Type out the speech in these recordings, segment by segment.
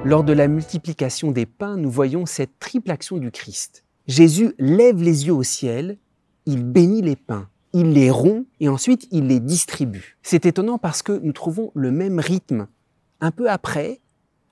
Lors de la multiplication des pains, nous voyons cette triple action du Christ. Jésus lève les yeux au ciel, il bénit les pains, il les rompt et ensuite il les distribue. C'est étonnant parce que nous trouvons le même rythme un peu après,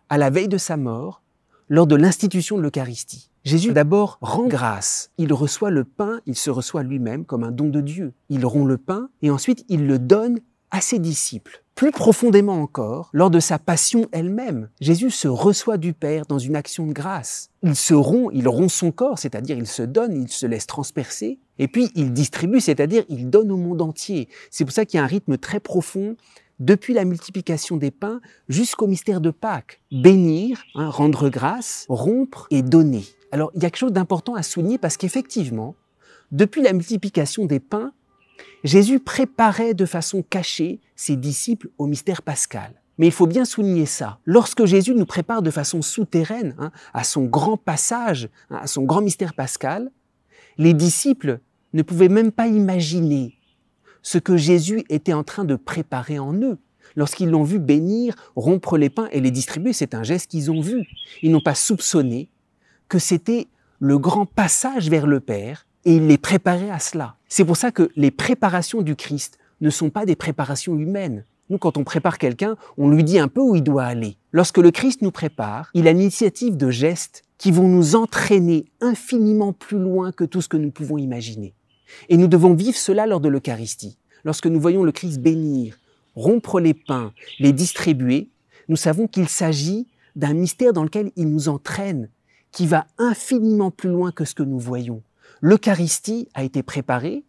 à la veille de sa mort, lors de l'institution de l'Eucharistie. Jésus d'abord rend grâce, il reçoit le pain, il se reçoit lui-même comme un don de Dieu. Il rompt le pain et ensuite il le donne à ses disciples. Plus profondément encore, lors de sa passion elle-même, Jésus se reçoit du Père dans une action de grâce. Il rompt son corps, c'est-à-dire il se donne, il se laisse transpercer, et puis il distribue, c'est-à-dire il donne au monde entier. C'est pour ça qu'il y a un rythme très profond depuis la multiplication des pains jusqu'au mystère de Pâques. Bénir, rendre grâce, rompre et donner. Alors il y a quelque chose d'important à souligner parce qu'effectivement, depuis la multiplication des pains, Jésus préparait de façon cachée ses disciples au mystère pascal. Mais il faut bien souligner ça. Lorsque Jésus nous prépare de façon souterraine à son grand passage, à son grand mystère pascal, les disciples ne pouvaient même pas imaginer ce que Jésus était en train de préparer en eux. Lorsqu'ils l'ont vu bénir, rompre les pains et les distribuer, c'est un geste qu'ils ont vu. Ils n'ont pas soupçonné que c'était le grand passage vers le Père et il les préparait à cela. C'est pour ça que les préparations du Christ ne sont pas des préparations humaines. Nous, quand on prépare quelqu'un, on lui dit un peu où il doit aller. Lorsque le Christ nous prépare, il a l'initiative de gestes qui vont nous entraîner infiniment plus loin que tout ce que nous pouvons imaginer. Et nous devons vivre cela lors de l'Eucharistie. Lorsque nous voyons le Christ bénir, rompre les pains, les distribuer, nous savons qu'il s'agit d'un mystère dans lequel il nous entraîne, qui va infiniment plus loin que ce que nous voyons. L'Eucharistie a été préparée,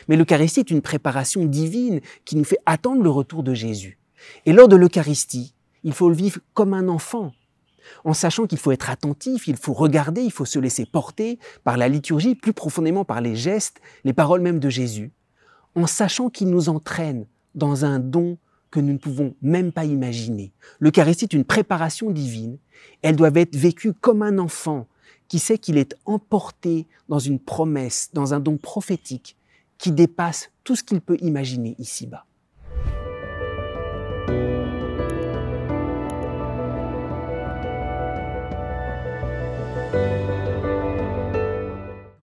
mais l'Eucharistie est une préparation divine qui nous fait attendre le retour de Jésus. Et lors de l'Eucharistie, il faut le vivre comme un enfant, en sachant qu'il faut être attentif, il faut regarder, il faut se laisser porter par la liturgie, plus profondément par les gestes, les paroles même de Jésus, en sachant qu'il nous entraîne dans un don que nous ne pouvons même pas imaginer. L'Eucharistie est une préparation divine, elle doit être vécue comme un enfant qui sait qu'il est emporté dans une promesse, dans un don prophétique qui dépasse tout ce qu'il peut imaginer ici-bas.